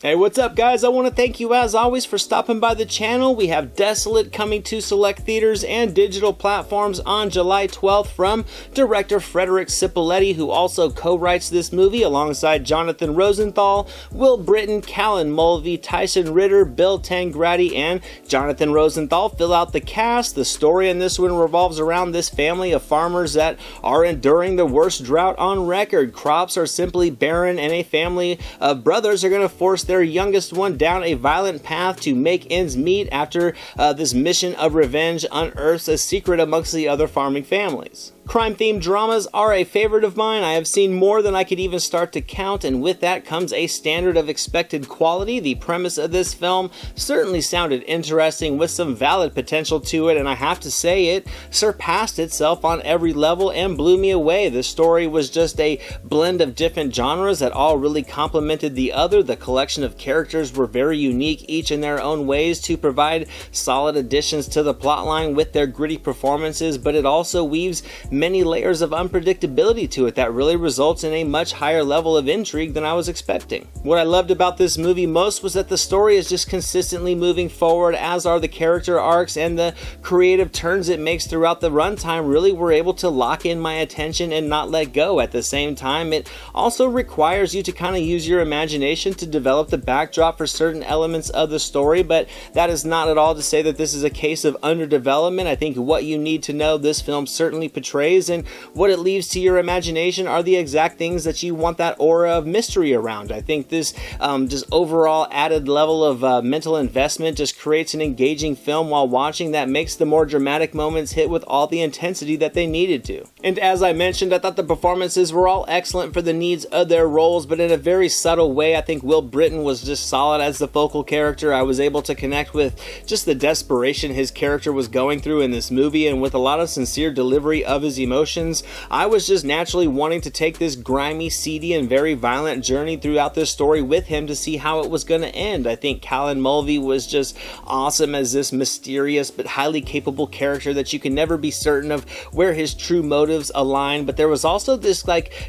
Hey, what's up guys? I want to thank you as always for stopping by the channel. We have Desolate coming to select theaters and digital platforms on July 12th from director Frederick Cipoletti, who also co-writes this movie alongside Jonathan Rosenthal, Will Brittain, Callan, Mulvey, Tyson Ritter, Bill Tangradi, and Jonathan Rosenthal fill out the cast. The story in this one revolves around this family of farmers that are enduring the worst drought on record. Crops are simply barren, and a family of brothers are going to force their youngest one down a violent path to make ends meet after this mission of revenge unearths a secret amongst the other farming families. Crime-themed dramas are a favorite of mine. I have seen more than I could even start to count, and with that comes a standard of expected quality. The premise of this film certainly sounded interesting with some valid potential to it, and I have to say it surpassed itself on every level and blew me away. The story was just a blend of different genres that all really complemented the other. The collection of characters were very unique, each in their own ways, to provide solid additions to the plotline with their gritty performances, but it also weaves many layers of unpredictability to it that really results in a much higher level of intrigue than I was expecting. What I loved about this movie most was that the story is just consistently moving forward, as are the character arcs, and the creative turns it makes throughout the runtime really were able to lock in my attention and not let go. At the same time, it also requires you to kind of use your imagination to develop the backdrop for certain elements of the story, but that is not at all to say that this is a case of underdevelopment. I think what you need to know this film certainly portrays, and what it leaves to your imagination are the exact things that you want that aura of mystery around. I think this just overall added level of mental investment just creates an engaging film while watching that makes the more dramatic moments hit with all the intensity that they needed to. And as I mentioned, I thought the performances were all excellent for the needs of their roles, but in a very subtle way. I think Will Brittain was just solid as the focal character. I was able to connect with just the desperation his character was going through in this movie, and with a lot of sincere delivery of his emotions. I was just naturally wanting to take this grimy, seedy, and very violent journey throughout this story with him to see how it was going to end. I think Callan Mulvey was just awesome as this mysterious but highly capable character that you can never be certain of where his true motives align, but there was also this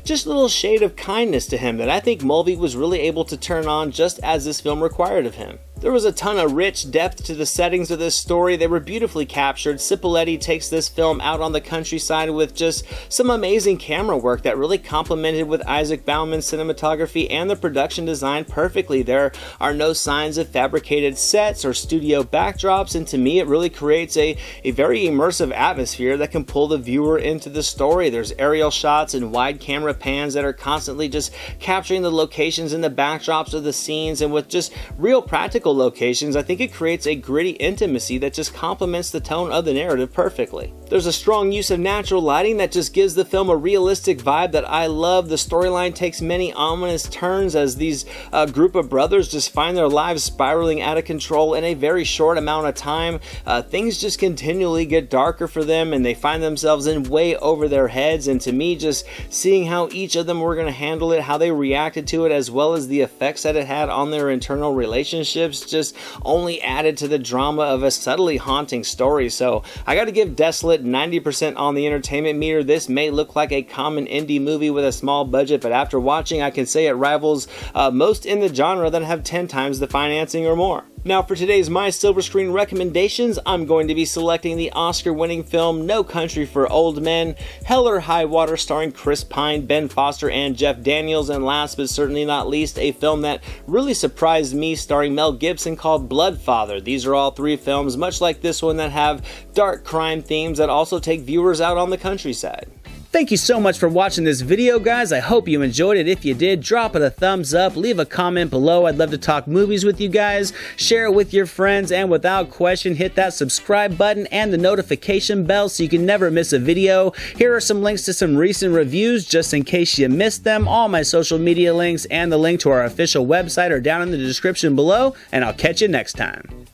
just little shade of kindness to him that I think Mulvey was really able to turn on just as this film required of him. There was a ton of rich depth to the settings of this story. They were beautifully captured. Cipoletti takes this film out on the countryside with just some amazing camera work that really complemented with Isaac Bauman's cinematography and the production design perfectly. There are no signs of fabricated sets or studio backdrops, and to me it really creates a very immersive atmosphere that can pull the viewer into the story. There's aerial shots and wide camera pans that are constantly just capturing the locations and the backdrops of the scenes, and with just real practical locations, I think it creates a gritty intimacy that just complements the tone of the narrative perfectly. There's a strong use of natural lighting that just gives the film a realistic vibe that I love. The storyline takes many ominous turns as these group of brothers just find their lives spiraling out of control in a very short amount of time. Things just continually get darker for them, and they find themselves in way over their heads, and to me, just seeing how each of them were going to handle it, how they reacted to it, as well as the effects that it had on their internal relationships, just only added to the drama of a subtly haunting story. So I got to give Desolate 90% on the entertainment meter. This may look like a common indie movie with a small budget, but after watching, I can say it rivals most in the genre that have 10 times the financing or more. Now for today's My Silver Screen recommendations, I'm going to be selecting the Oscar-winning film No Country for Old Men, Hell or High Water starring Chris Pine, Ben Foster, and Jeff Daniels, and last but certainly not least, a film that really surprised me starring Mel Gibson called Bloodfather. These are all three films, much like this one, that have dark crime themes that also take viewers out on the countryside. Thank you so much for watching this video, guys. I hope you enjoyed it. If you did, drop it a thumbs up, leave a comment below. I'd love to talk movies with you guys. Share it with your friends, and without question, hit that subscribe button and the notification bell so you can never miss a video. Here are some links to some recent reviews just in case you missed them. All my social media links and the link to our official website are down in the description below, and I'll catch you next time.